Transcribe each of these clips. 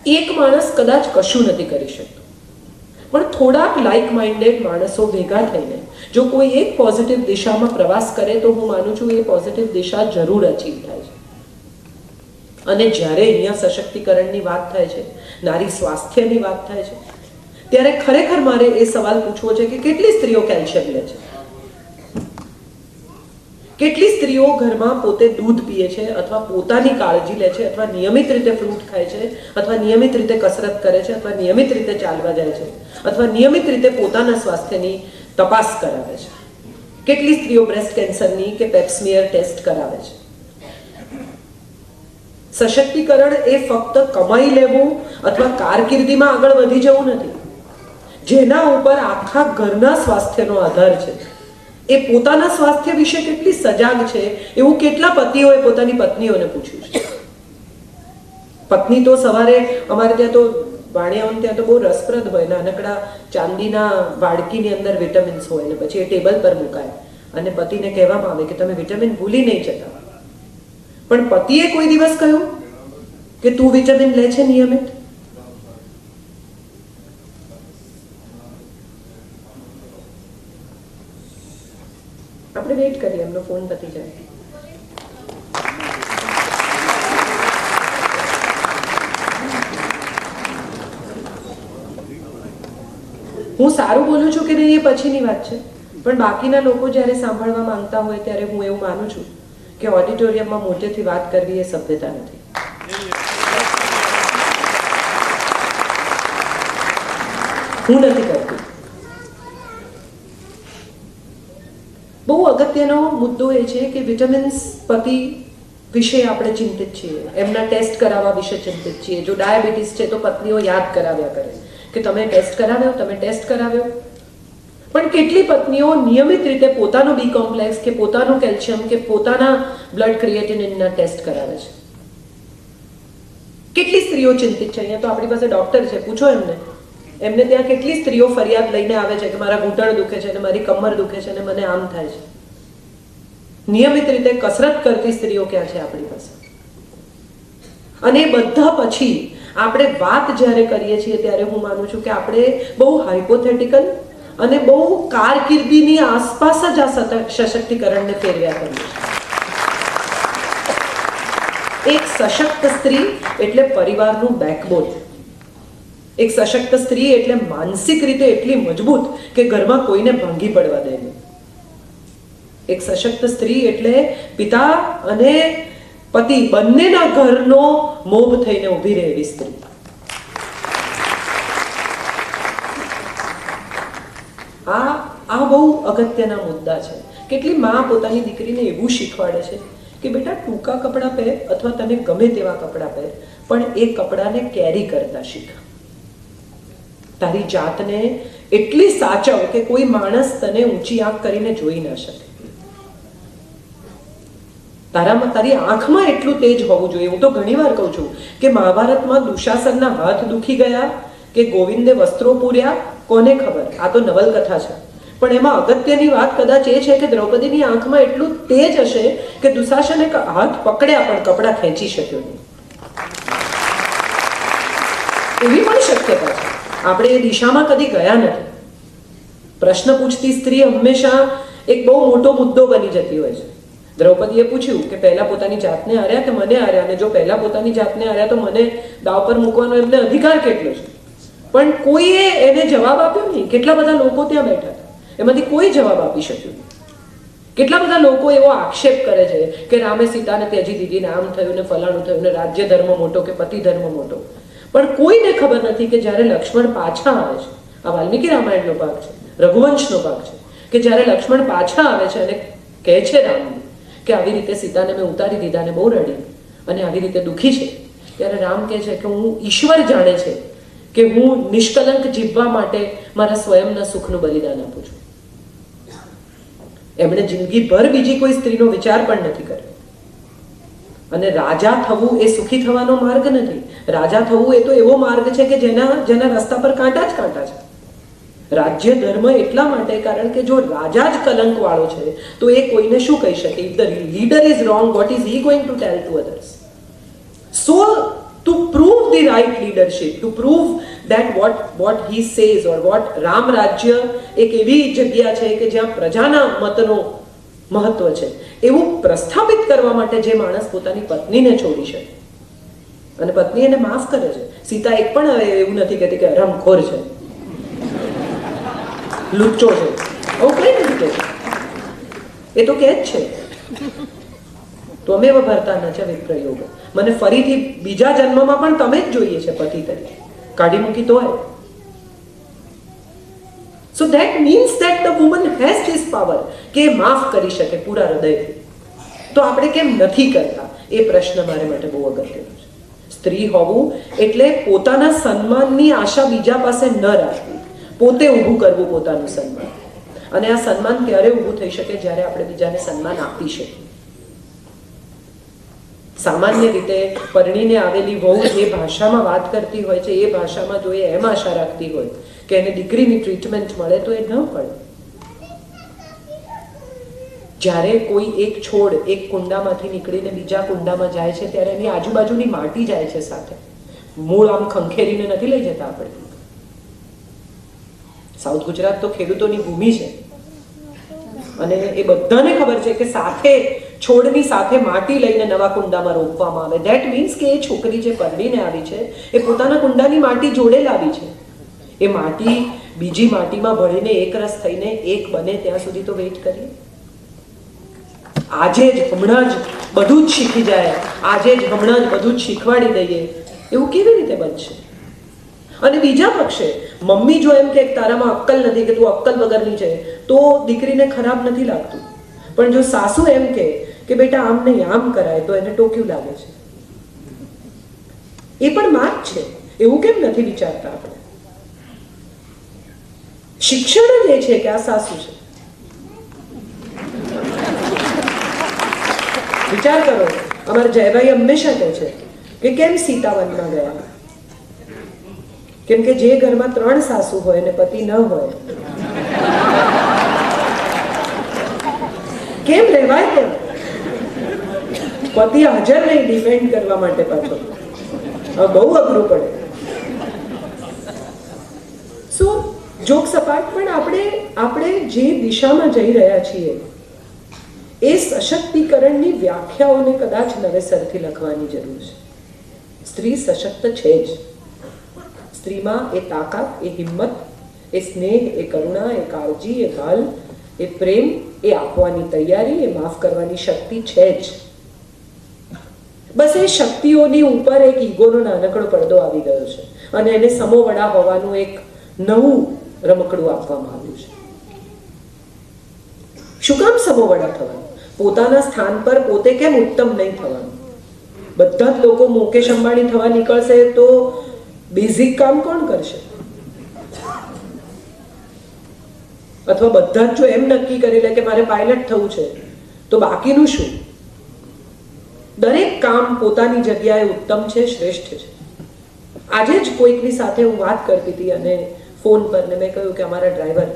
એક માણસ કદાચ કશું નથી કરી શકતો, પણ થોડાક લાઇક માઇન્ડેડ માણસો ભેગા થઈને જો કોઈ એક પોઝિટિવ દિશામાં પ્રવાસ કરે તો હું માનું છું એ પોઝિટિવ દિશા જરૂર અચીવ થાય છે. અને જ્યારે અહીંયા સશક્તિકરણની વાત થાય છે, નારી સ્વાસ્થ્યની વાત થાય છે, ત્યારે ખરેખર મારે એ સવાલ પૂછવો છે કે કેટલી સ્ત્રીઓ કેલ્શિયમ લે છે? કેટલી સ્ત્રીઓ ઘરમાં પોતે દૂધ પીએ છે, અથવા પોતાની કાળજી લે છે, અથવા નિયમિત રીતે ફ્રૂટ ખાય છે, અથવા નિયમિત રીતે કસરત કરે છે, અથવા નિયમિત રીતે ચાલવા જાય છે, અથવા નિયમિત રીતે પોતાના સ્વાસ્થ્યની તપાસ કરાવે છે? કેટલી સ્ત્રીઓ બ્રેસ્ટ કેન્સરની કે પેપ્સમિયર ટેસ્ટ કરાવે છે? સશક્તિકરણ એ ફક્ત કમાઈ લેવું અથવા કારકિર્દીમાં આગળ વધી જવું નથી. જેના ઉપર આખા ઘરના સ્વાસ્થ્યનો આધાર છે, એ પોતાના સ્વાસ્થ્ય વિશે કેટલી સજાગ છે એવું કેટલા પતિઓએ પોતાની પત્નીઓને પૂછ્યું છે? પત્ની તો સવારે અમારે ત્યાં તો વાણિયાઓને ત્યાં તો બહુ રસપ્રદ હોય, નાનકડા ચાંદીના વાડકીની અંદર વિટામિન્સ હોય ને પછી એ ટેબલ પર મુકાય અને પતિને કહેવામાં આવે કે તમે વિટામિન ભૂલી નહીં જતા. પણ પતિએ કોઈ દિવસ કહ્યું કે તું વિટામિન લે છે નિયમિત? આપણે વેઇટ કરીએ, એમનો ફોન પતી જાય. હું સારું બોલું છું કે નહીં એ પછીની વાત છે, પણ બાકીના લોકો જ્યારે સાંભળવા માંગતા હોય ત્યારે હું એવું માનું છું કે ઓડિટોરિયમમાં મોટેથી વાત કરવી એ સભ્યતા નથી. હું નથી કરતી. બહુ અગત્યનો મુદ્દો એ છે કે વિટામિન્સ પતિ વિશે આપણે ચિંતિત છીએ, એમના ટેસ્ટ કરાવવા વિશે ચિંતિત છીએ. જો ડાયાબિટીસ છે તો પત્નીઓ યાદ કરાવ્યા કરે કે તમે ટેસ્ટ કરાવ્યો, તમે ટેસ્ટ કરાવ્યો. પણ કેટલી પત્નીઓ નિયમિત રીતે પોતાનો બી કોમ્પ્લેક્સ કે પોતાનું કેલ્શિયમ કે પોતાના બ્લડ ક્રિએટિનિનના ટેસ્ટ કરાવે છે? કેટલી સ્ત્રીઓ ચિંતિત છે? અહીંયા તો આપણી પાસે ડોક્ટર છે, પૂછો એમને ત્યાં કેટલી સ્ત્રીઓ ફરિયાદ લઈને આવે છે કે મારા ઘૂંટણ દુખે છે અને મારી કમર દુખે છે અને મને આમ થાય છે. નિયમિત રીતે કસરત કરતી સ્ત્રીઓ ક્યાં છે આપણી પાસે? અને બધા પછી આપણે વાત જ્યારે કરીએ છીએ ત્યારે હું માનું છું કે આપણે બહુ હાઇપોથેટિકલ અને બહુ કારકિર્દીની આસપાસ જ આ સશક્તિકરણને ફેરવ્યા કરીએ છીએ. એક સશક્ત સ્ત્રી એટલે પરિવારનું બેકબોન. એક સશક્ત સ્ત્રી એટલે માનસિક રીતે એટલી મજબૂત કે ઘરમાં કોઈને ભાંગી પડવા દે નહીં. એક સશક્ત સ્ત્રી એટલે પિતા અને પતિ બંનેના ઘરનો મોભ થઈને ઊભી રહે એવી સ્ત્રી. આ બહુ અગત્યના મુદ્દા છે. કેટલી માં પોતાની દીકરીને એવું શીખવાડે છે કે બેટા ટૂંકા કપડાં પહેર અથવા તને ગમે તેવા કપડાં પહેર, પણ એ કપડાને કેરી કરતા શીખ. તારી જાતને એટલી સાચવ કે કોઈ માણસ તને ઊંચી આંખ કરીને જોઈ ન શકે. તારી આંખમાં એટલું તેજ હોવું જોઈએ. હું તો ઘણી વાર કહું છું કે મહાભારતમાં દુશાસનના હાથ દુખી ગયા કે ગોવિંદે વસ્ત્રો પૂર્યા, કોને ખબર? આ તો નવલકથા છે. પણ એમાં અગત્યની વાત કદાચ એ છે કે દ્રૌપદીની આંખમાં એટલું તેજ હશે કે દુશાસને હાથ પકડ્યા પણ કપડા ખેંચી શક્યો નહીં. એવી પણ શક્યતા છે. આપણે એ દિશામાં કદી ગયા નથી. પ્રશ્ન પૂછતી સ્ત્રી હંમેશા એક બહુ મોટો મુદ્દો બની જતી હોય છે. દ્રૌપદીએ પૂછ્યું કે પહેલા પોતાની જાતને હાર્યા કે મને હાર્યા, અને જો પહેલા પોતાની જાતને હાર્યા તો મને દાવ પર મૂકવાનો એમને અધિકાર કેટલો છે? પણ કોઈએ એને જવાબ આપ્યો નહીં. કેટલા બધા લોકો ત્યાં બેઠા હતા, એમાંથી કોઈ જવાબ આપી શક્યું નહીં. કેટલા બધા લોકો એવો આક્ષેપ કરે છે કે રામે સીતાને ત્યજી દીધી ને આમ થયું ને ફલાણું થયું ને રાજ્ય ધર્મ મોટો કે પતિ ધર્મ મોટો. પણ કોઈને ખબર નથી કે જ્યારે લક્ષ્મણ પાછા આવે છે, આ વાલ્મીકી રામાયણનો ભાગ છે, રઘુવંશનો ભાગ છે, કે જ્યારે લક્ષ્મણ પાછા આવે છે અને કહે છે રામને કે આવી રીતે સીતાને મેં ઉતારી દીધા ને બહુ રડી અને આવી રીતે દુઃખી છે, ત્યારે રામ કહે છે કે હું ઈશ્વર જાણે છે કે હું નિષ્કલંક જીવવા માટે મારા સ્વયંના સુખનું બલિદાન આપું છું. એમણે જિંદગીભર બીજી કોઈ સ્ત્રીનો વિચાર પણ નથી કર્યો. અને રાજા થવું એ સુખી થવાનો માર્ગ નથી. રાજા થવું એ તો એવો માર્ગ છે કે જેના રસ્તા પર કાંટા જ કાંટા છે. રાજ્ય ધર્મ એટલા માટે કારણ કે જો રાજા જ કલંક વાળો છે તો એ કોઈને શું કહી શકે? If the leader is wrong, what is he going to tell to others? So to prove the right leadership, to prove that what he says or what Ram રાજ્ય એક એવી જગ્યા છે કે જ્યાં પ્રજાના મતનો મહત્વ છે એવું પ્રસ્થાપિત કરવા માટે જે માણસ પોતાની પત્નીને છોડી શકે અને પત્ની એને માફ કરે છે. સીતા એક પણ એવું નથી કહેતી કે હરામખોર છે, લુચ્ચો છે, આવું કઈ નથી કહેતી. એ તો કહે જ છે ત્વમેવ ભર્તા ન ચ વિપ્રયોગ, મને ફરીથી બીજા જન્મમાં પણ તમે જ જોઈએ છે પતિ તરીકે, કાઢી મૂકી તોય. So that means that the woman has this power કે માફ કરી શકે પૂરા હૃદયથી. તો આપણે કેમ નથી કરતા એ પ્રશ્ન મારે માટે બહુ અગત્યનો છે. સ્ત્રી હોવું એટલે પોતાના સન્માનની આશા બીજા પાસે ન રાખવી, પોતે ઊભું કરવું પોતાનું સન્માન. અને આ સન્માન ત્યારે ઊભું થઈ શકે જ્યારે આપણે બીજાને સન્માન આપી શકીએ. સામાન્ય રીતે પરણીને આવેલી વહુ જે ભાષામાં વાત કરતી હોય છે એ ભાષામાં જો એ એમ આશા રાખતી હોય કે એને દીકરીની ટ્રીટમેન્ટ મળે તો એ ન પડે. જ્યારે કોઈ એક છોડ એક કુંડામાંથી નીકળીને બીજા કુંડામાં જાય છે ત્યારે એની આજુબાજુની માટી જાય છે સાથે, મૂળ આમ ખંખેરીને નથી લઈ જતા આપણે. સાઉથ ગુજરાત તો ખેડૂતોની ભૂમિ છે અને એ બધાને ખબર છે કે સાથે છોડની સાથે માટી લઈને નવા કુંડામાં રોપવામાં આવે. ધેટ મીન્સ કે એ છોકરી જે પરણીને આવી છે એ પોતાના કુંડાની માટી જોડે લાવી છે. એ માટી બીજી માટીમાં ભળીને એકરસ થઈને એક બને ત્યાં સુધી તો વેઇટ કરીએ. આજે જ હમણાં જ બધું જ શીખી જાય, આજે જ હમણાં જ બધું જ શીખવાડી દઈએ એવું કેવી રીતે બનશે? અને બીજા પક્ષે મમ્મી જો એમ કે તારામાં અક્કલ નથી, કે તું અક્કલ વગરની છે, તો દીકરીને ખરાબ નથી લાગતું. પણ જો સાસુ એમ કે બેટા આમ નહીં આમ કરાય તો એને ટોક્યું લાગે છે. એ પણ માં જ છે, એવું કેમ નથી વિચારતા આપણે? શિક્ષણ જ એ છે કે આ સાસુ છે. વિચાર કરો, અમારા જયભાઈ હંમેશા કહે છે કે કેમ સીતાવનમાં ગયા? કેમ કે જે ઘરમાં 3 સાસુ હોય ને પતિ ન હોય કેમ રહેવાય? કેમ પતિ હાજર નહીં ડિફેન્ડ કરવા માટે પાછો, બહુ અઘરું પડે. સો જોક સપાટ, પણ આપણે જે દિશામાં જઈ રહ્યા છીએ એ સશક્તિકરણની વ્યાખ્યાઓને કદાચ નવેસરથી લખવાની જરૂર છે. સ્ત્રી સશક્ત છે જ. સ્ત્રીમાં એ તાકાત, એ હિંમત, એ સ્નેહ, એ કરુણા, એ કાળજી, એ ભાલ, એ પ્રેમ, એ આપવાની તૈયારી, એ માફ કરવાની શક્તિ છે જ. બસ એ શક્તિઓની ઉપર એક ઈગોનો નાનકડો પડદો આવી ગયો છે અને એને સમોવડા હોવાનું એક નવું રમકડું આપવામાં આવ્યું છે. શું કામ સમોવડા થવાનું? પોતાના સ્થાન પર પોતે કેમ ઉત્તમ નહીં થવાનું? બધા જ લોકો મુકેશ અંબાણી થવા નીકળશે તો બેઝિક કામ કોણ કરશે? અથવા બધા જ જો એમ નક્કી કરી લે કે મારે પાયલટ થવું છે તો બાકીનું શું? દરેક કામ પોતાની જગ્યાએ ઉત્તમ છે, શ્રેષ્ઠ છે. આજે જ કોઈકની સાથે હું વાત કરતી હતી અને ફોન પર ને મેં કહ્યું કે અમારા ડ્રાઈવર,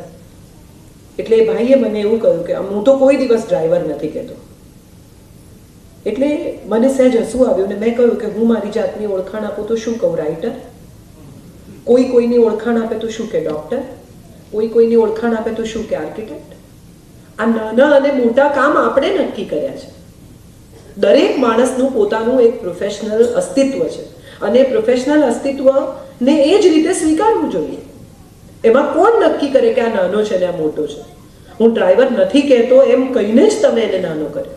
એટલે એ ભાઈએ મને એવું કહ્યું કે હું તો કોઈ દિવસ ડ્રાઈવર નથી કહેતો. એટલે મને સહેજ હસવું આવ્યું ને મેં કહ્યું કે હું મારી જાતની ઓળખાણ આપું તો શું કહું? રાઇટર. કોઈ કોઈની ઓળખાણ આપે તો શું કે ડોક્ટર? કોઈ કોઈની ઓળખાણ આપે તો શું કે આર્કિટેક્ટ? આ નાના અને મોટા કામ આપણે નક્કી કર્યા છે. દરેક માણસનું પોતાનું એક પ્રોફેશનલ અસ્તિત્વ છે અને પ્રોફેશનલ અસ્તિત્વને એ જ રીતે સ્વીકારવું જોઈએ. એમાં કોણ નક્કી કરે કે આ નાનો છે ને આ મોટો છે? હું ડ્રાઈવર નથી કહેતો એમ કહીને જ તમે એને નાનો કર્યો,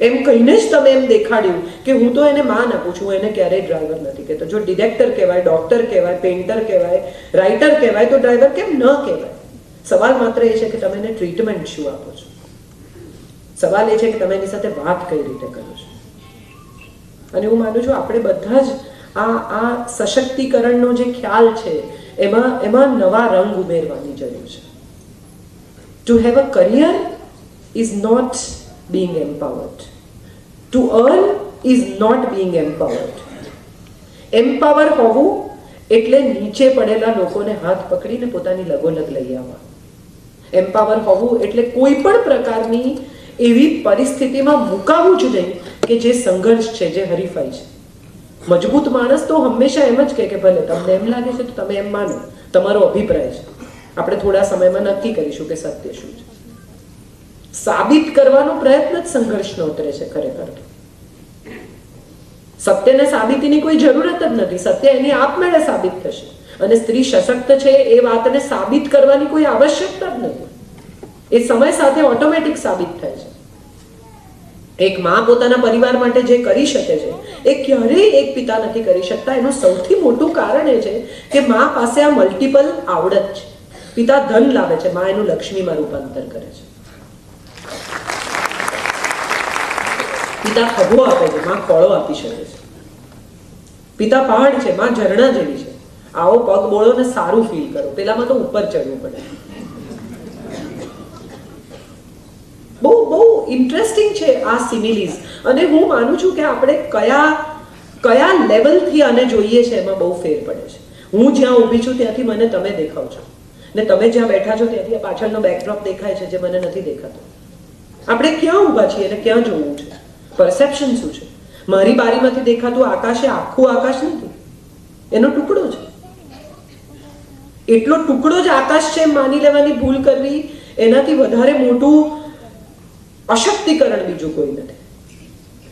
એમ કહીને જ તમે એમ દેખાડ્યું કે હું તો એને માન આપું છું, એને ક્યારેય ડ્રાઈવર નથી કહેતો. જો ડિરેક્ટર કહેવાય, ડોક્ટર કહેવાય, પેઇન્ટર કહેવાય, રાઇટર કહેવાય તો ડ્રાઈવર કેમ ન કહેવાય? સવાલ માત્ર એ છે કે તમે એને ટ્રીટમેન્ટ શું આપો છો. સવાલ એ છે કે તમે એની સાથે વાત કઈ રીતે કરો છો. અને હું માનું છું આપણે બધા જ આ સશક્તિકરણનો જે ખ્યાલ છે એમાં નવા રંગ ઉમેરવાની જરૂર છે. To have a career is not being empowered. To earn is not being empowered. Empower હોવું એટલે નીચે પડેલા લોકોને હાથ પકડીને પોતાની લગોલગ લઈ આવવા. એમ્પાવર હોવું એટલે કોઈ પણ પ્રકારની એવી પરિસ્થિતિમાં મુકાવું જ નહીં કે જે સંઘર્ષ છે, જે હરીફાઈ છે. મજબૂત માણસ તો હંમેશા એમ જ કહે કે ભલે તમને એમ લાગે છે તો તમે એમ માનો, તમારો અભિપ્રાય છે, આપણે થોડા સમયમાં નક્કી કરીશું કે સત્ય શું છે. સાબિત કરવાનો પ્રયત્ન જ સંઘર્ષનો ઉતરે છે ખરેખર. સત્યને સાબિતીની કોઈ જરૂરત જ નથી. સત્ય એની આપમેળે સાબિત થશે. અને સ્ત્રી સશક્ત છે એ વાતને સાબિત કરવાની કોઈ આવશ્યકતા જ નથી. એ સમય સાથે ઓટોમેટિક સાબિત થાય છે. એક માં પોતાના પરિવાર માટે જે કરી શકે છે એ ક્યારેય એક પિતા નથી કરી શકતા. એનું સૌથી મોટું કારણ એ છે કે માં પાસે આ મલ્ટિપલ આવડત છે. પિતા ધન લાવે છે, માં એનું લક્ષ્મીમાં રૂપાંતર કરે છે. પિતા ખભો આપે છે, માં ફળો આપી શકે છે. પિતા પહાડ છે, માં ઝરણા જેવી છે. આવો પગ બોળો ને સારું ફીલ કરો. પેલામાં તો ઉપર ચડવું પડે. બહુ બહુ ઇન્ટરેસ્ટિંગ છે આ સિમિલીઝ. અને હું માનું છું કે આપણે કયા લેવલથી આને જોઈએ છે એમાં બહુ ફેર પડે છે. હું જ્યાં ઊભી છું ત્યાંથી મને તમે દેખાવ છો, ને તમે જ્યાં બેઠા છો ત્યાંથી પાછળનો બેકડ્રોપ દેખાય છે જે મને નથી દેખાતો. આપણે ક્યાં ઊભા છીએ અને ક્યાં જોવું છે, પરસેપ્શન શું છે. મારી બારીમાંથી દેખાતું આકાશ એ આખું આકાશ નથી, એનો ટુકડો છે. એટલો ટુકડો જ આકાશ છે માની લેવાની ભૂલ કરવી એનાથી વધારે મોટું અશક્તિકરણ બીજું કોઈ નથી.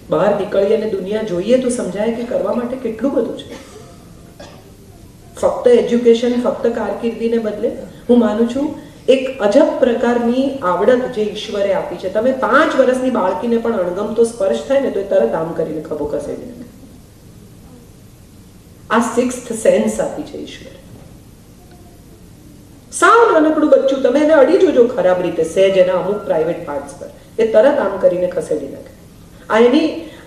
બહાર નીકળીએ અને દુનિયા જોઈએ તો સમજાય કે કરવા માટે કેટલું બધું છે. ફક્ત એજ્યુકેશન, ફક્ત કારકિર્દીને બદલે હું માનું છું એક અજબ પ્રકારની આવડત જે ઈશ્વરે આપી છે. તમે 5 વર્ષની બાળકીને પણ અણગમતો સ્પર્શ થાય ને તો એ તરત આમ કરીને ખભો ખસેડી નાખે. આ 6th સેન્સ આપી છે ઈશ્વરે. સાવ નાનકડું બચ્ચું તમે એને અડી જોજો ખરાબ રીતે, સહેજ એના અમુક પ્રાઇવેટ પાર્ટ્સ પર, એ તરત આમ કરીને ખસેડી નાખે.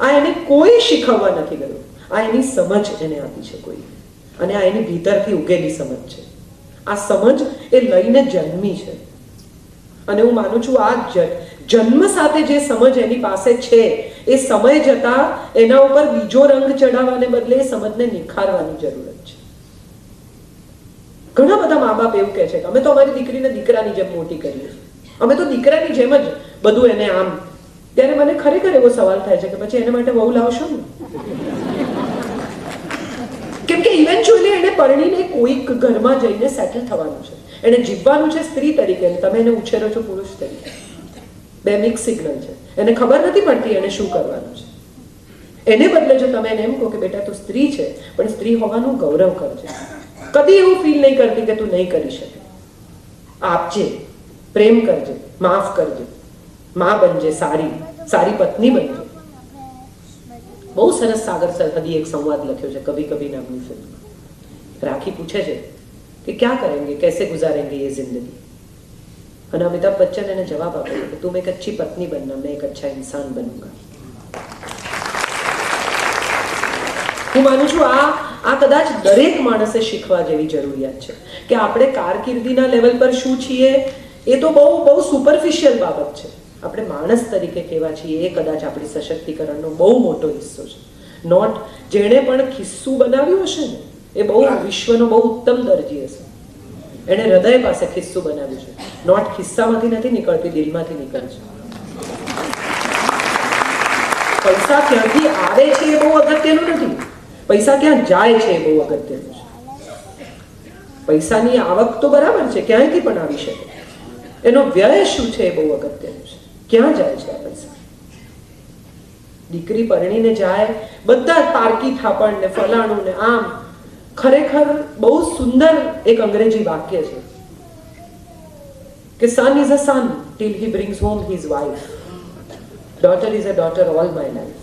આ એને કોઈ શીખવવા નથી ગયું. આ એની સમજ એને આપી છે કોઈ, અને આ એની ભીતરથી ઉગેલી સમજ છે. આ સમજ એ લઈને જન્મી છે. અને હું માનું છું આ જન્મ સાથે જે સમજ એની પાસે છે એ સમય જતા એના ઉપર બીજો રંગ ચડાવવાને બદલે એ સમજને નિખારવાની જરૂરત છે. ઘણા બધા મા બાપ એવું કહે છે કે અમે તો અમારી દીકરીને દીકરાની જેમ મોટી કરીએ છીએ, અમે તો દીકરાની જેમ જ બધું એને આમ. ત્યારે મને ખરેખર એવો સવાલ થાય છે કે પછી એને માટે વહુ લાવશો ને? કેમ કે ઇવેન્ચ્યુઅલી એને પરણીને કોઈક ઘરમાં જઈને સેટલ થવાનું છે. એને જીવવાનું છે સ્ત્રી તરીકે, તમે એને ઉછેરો છો પુરુષ તરીકે. બે મિક્સ સિગ્નલ છે. એને ખબર નથી પડતી એને શું કરવાનું છે. એને બદલે જો તમે એને એમ કહો કે બેટા તું સ્ત્રી છે પણ સ્ત્રી હોવાનું ગૌરવ કરજે, કદી એવું ફીલ નહીં કરતી કે તું નહીં કરી શકે, આપજે, પ્રેમ કરજે, માફ કરજે, માં બનજે, સારી પત્ની બનજે. બહુ સરસ સાગર સરહદી એક સંવાદ લખ્યો છે કભી કભી નામની ફિલ્મમાં. રાખી પૂછે છે કે ક્યાં કરેંગે, कैसे गुजारेंगे ये जिंदगी? અને અમિતાભ બચ્ચન એને જવાબ આપે છે કે તુમ એક अच्छी पत्नी बनना, मैं एक अच्छा इंसान बनूंगा. હું માનું છું આ કદાચ દરેક માણસે શીખવા જેવી જરૂરિયાત છે કે આપણે કારકિર્દીના લેવલ પર શું છીએ એ તો બહુ સુપરફિશિયલ બાબત છે. આપણે માણસ તરીકે કેવા છીએ એ કદાચ આપણી સશક્તિકરણનો બહુ મોટો હિસ્સો છે. નોટ જેણે પણ ખિસ્સું બનાવ્યું હશે ને એ બહુ વિશ્વનો બહુ ઉત્તમ દરજી હશે. એણે હૃદય પાસે ખિસ્સું બનાવ્યું છે. નોટ ખિસ્સામાંથી નથી નીકળતી, દિલમાંથી નીકળે છે. પૈસા ક્યાંથી આવે છે એ બહુ અગત્યનું નથી, પૈસા ક્યાં જાય છે એ બહુ અગત્યનું છે. પૈસાની આવક તો બરાબર છે, ક્યાંયથી પણ આવી શકે, એનો વ્યય શું છે એ બહુ અગત્યનું છે. ક્યાં જાય છે આ પૈસા? દીકરી પરણીને જાય, બધા પારકી થાપણ ને ફલાણું ને આમ. ખરેખર બહુ સુંદર એક અંગ્રેજી વાક્ય છે કે son is a son till he brings home his wife, daughter is a daughter all my life.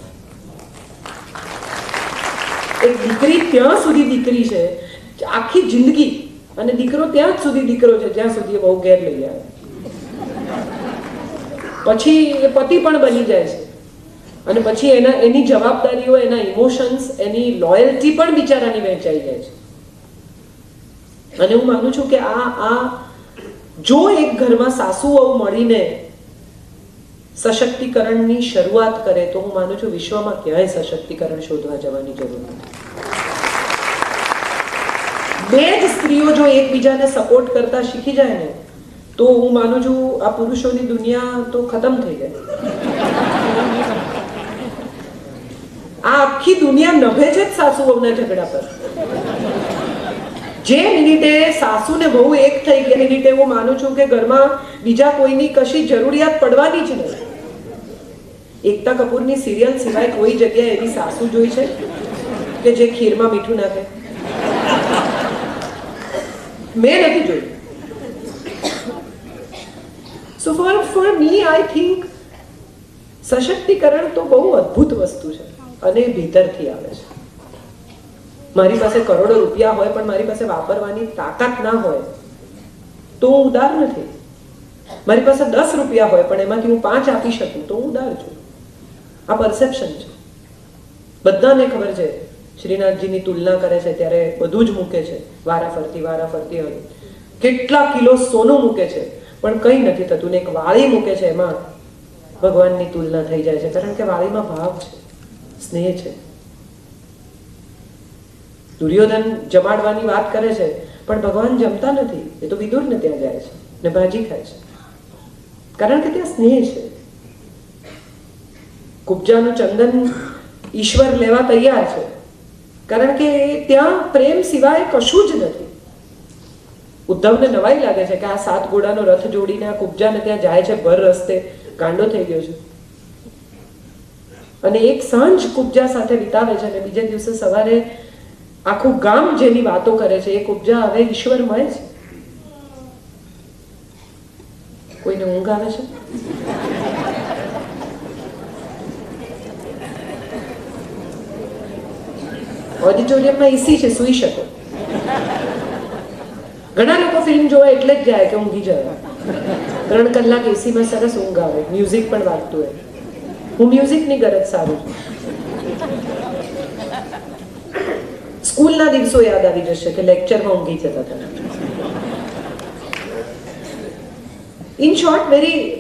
એક દીકરી ત્યાં સુધી દીકરી છે આખી જિંદગી, અને દીકરો ત્યાં જ સુધી દીકરો છે જ્યાં સુધી બહુ ઘેર લઈ આવે. પછી એ પતિ પણ બની જાય છે, અને પછી એની જવાબદારીઓ, એના ઇમોશન્સ, એની લોયલ્ટી પણ બિચારાની વહેંચાઈ જાય છે. અને હું માનું છું કે આ જો એક ઘરમાં સાસુ વહુ મળીને સશક્તિકરણની શરૂઆત કરે તો હું માનું છું વિશ્વમાં ક્યાંય સશક્તિકરણ શોધવા જવાની જરૂર નથી. બે જ સ્ત્રીઓ જો એકબીજાને સપોર્ટ કરતા શીખી જાય ને તો હું માનું છું આ પુરુષોની દુનિયા તો ખતમ થઈ જાય. આખી દુનિયા નભે છે જ સાસુ વહુના ઝઘડા પર. જે મિનિટે સાસુ ને વહુ એક થઈ ગયા મિનિટે હું માનું છું કે ઘરમાં બીજા કોઈની કશી જરૂરિયાત પડવાની જ નથી. એકતા કપૂરની સિરિયલ સિવાય કોઈ જગ્યાએ એવી સાસુ જોઈ છે કે જે ખીરમાં મીઠું નાખે? મેં નથી જોયું. સો ફોર મી આઈ થિંક સશક્તિકરણ તો બહુ અદ્ભુત વસ્તુ છે અને એ ભીતરથી આવે છે. મારી પાસે કરોડો રૂપિયા હોય પણ મારી પાસે વાપરવાની તાકાત ના હોય તો હું ઉદાર નથી. મારી પાસે 10 રૂપિયા હોય પણ એમાંથી હું 5 આપી શકું તો હું ઉદાર છું. આ પરસેપ્શન છે. બધાને ખબર છે શ્રીનાથજીની તુલના કરે છે ત્યારે બધું જ મૂકે છે, વારાફરતી કેટલા કિલો સોનું મૂકે છે પણ કંઈ નથી થતું ને એક વાળી મૂકે છે એમાં ભગવાનની તુલના થઈ જાય છે, કારણ કે વાળીમાં ભાવ છે, સ્નેહ છે. દુર્યોધન જમાડવાની વાત કરે છે પણ ભગવાન જમતા નથી, એ તો વિદુરને ત્યાં જાય છે ને ભાજી ખાય છે, કારણ કે ત્યાં સ્નેહ છે. કુબ્જાનું ચંદન ઈશ્વર લેવા તૈયાર છે કારણ કે ત્યાં પ્રેમ સિવાય કશું જ નથી. ઉદ્ધવને નવાઈ લાગે છે કે આ 7 ઘોડાનો રથ જોડીને આ કુબ્જાને ત્યાં જાય છે, ભર રસ્તે ગાંડો થઈ ગયો છે અને એક સાંજ કુબ્જા સાથે વિતાવે છે અને બીજે દિવસે સવારે આખું ગામ જેની વાતો કરે છે એ કુબ્જા હવે ઈશ્વરમય છે. કોઈને ઊંઘ આવે છે? ઓડિટોરિયમમાં એસી છે, સૂઈ શકો. ઘણા લોકો ફિલ્મ જોવા એટલે જ જાય કે ઊંઘી જાય. 3 કલાક એસીમાં સરસ ઊંઘ આવે, મ્યુઝિક પણ વાગતું હોય. હું મ્યુઝિકની ગરજ સારું છું. સ્કૂલના દિવસો યાદ આવી જશે કે લેક્ચરમાં ઊંઘી જતા હતા. In short,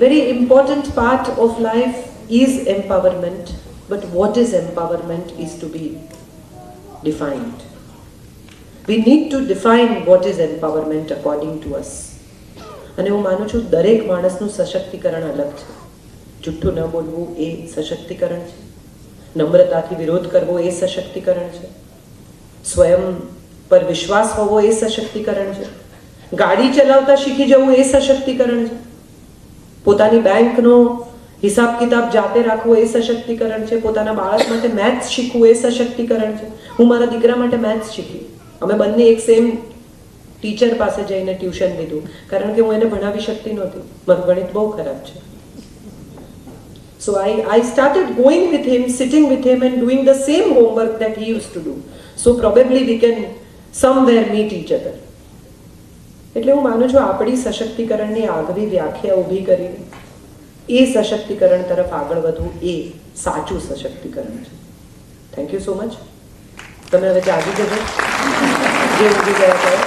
very important part of life is empowerment, but what is empowerment is to be defined. We need to define what is empowerment according to us. અને હું માનું છું દરેક માણસનું સશક્તિકરણ અલગ છે. જુઠ્ઠું ન બોલવું એ સશક્તિકરણ છે, નમ્રતાથી વિરોધ કરવો એ સશક્તિકરણ છે, સ્વયં પર વિશ્વાસ હોવો એ સશક્તિકરણ છે, ગાડી ચલાવતા શીખી જવું એ સશક્તિકરણ છે, પોતાની બેંકનો હિસાબ કિતાબ જાતે રાખવો એ સશક્તિકરણ છે, પોતાના બાળક માટે મેથ્સ શીખવું એ સશક્તિકરણ છે. હું મારા દીકરા માટે મેથ્સ શીખી. અમે બંને એક સેમ ટીચર પાસે જઈને ટ્યુશન લીધું કારણ કે હું એને ભણાવી શકતી નહોતી, મારું ગણિત બહુ ખરાબ છે. So I started going with him, sitting with him and doing the same homework that he used to do. So probably we can somewhere meet each other. એટલે હું માનું છું આપણી સશક્તિકરણની આગવી વ્યાખ્યા ઊભી કરીને એ સશક્તિકરણ તરફ આગળ વધવું એ સાચું સશક્તિકરણ છે. Thank you so much. તમે હવે જાગી જજો જે ઊભી ગયા હતા.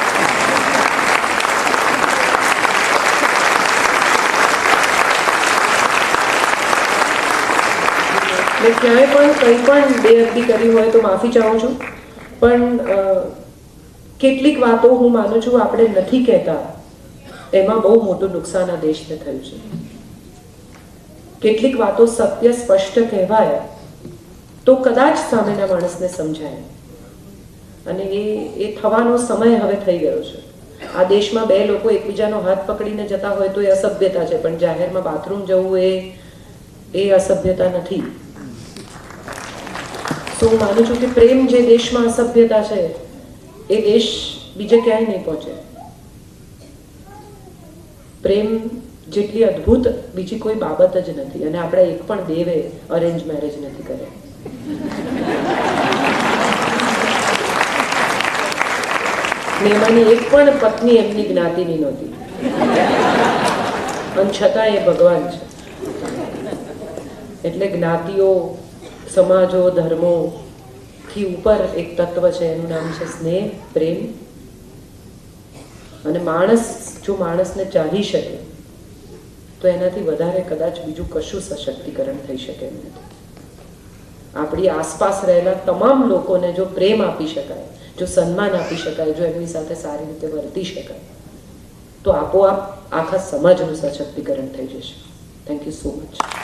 મેં ક્યાંય પણ કંઈ પણ બેઅદબી કરી હોય તો માફી ચાહું છું, પણ કેટલીક વાતો હું માનું છું આપણે નથી કહેતા એમાં બહુ મોટું નુકસાન આ દેશને થયું છે. કેટલીક વાતો સત્ય સ્પષ્ટ કહેવાય તો કદાચ સામેના માણસને સમજાય અને એ થવાનો સમય હવે થઈ ગયો છે. આ દેશમાં 2 લોકો એકબીજાનો હાથ પકડીને જતા હોય તો એ અસભ્યતા છે, પણ જાહેરમાં બાથરૂમ જવું એ અસભ્યતા નથી. તો હું માનું છું કે પ્રેમ જે દેશમાં અસભ્યતા છે એ દેશ બીજે ક્યાંય નહીં પહોંચે. પ્રેમ જેટલી અદ્ભુત બીજી કોઈ બાબત જ નથી અને આપણે એક પણ દેવે અરેન્જ મેરેજ નથી કર્યા. ને એમાંની એક પણ પત્ની એમની જ્ઞાતિની નહોતી અને છતાં એ ભગવાન છે. એટલે જ્ઞાતિઓ, સમાજો, ધર્મો થી ઉપર એક તત્વ છે, એનું નામ છે સ્નેહ, પ્રેમ. અને માણસ જો માણસને ચાહી શકે તો એનાથી વધારે કદાચ બીજું કશું સશક્તિકરણ થઈ શકે નથી. આપણી આસપાસ રહેલા તમામ લોકોને જો પ્રેમ આપી શકાય, જો સન્માન આપી શકાય, જો એમની સાથે સારી રીતે વર્તી શકાય તો આપોઆપ આખા સમાજનું સશક્તિકરણ થઈ જશે. Thank you so much.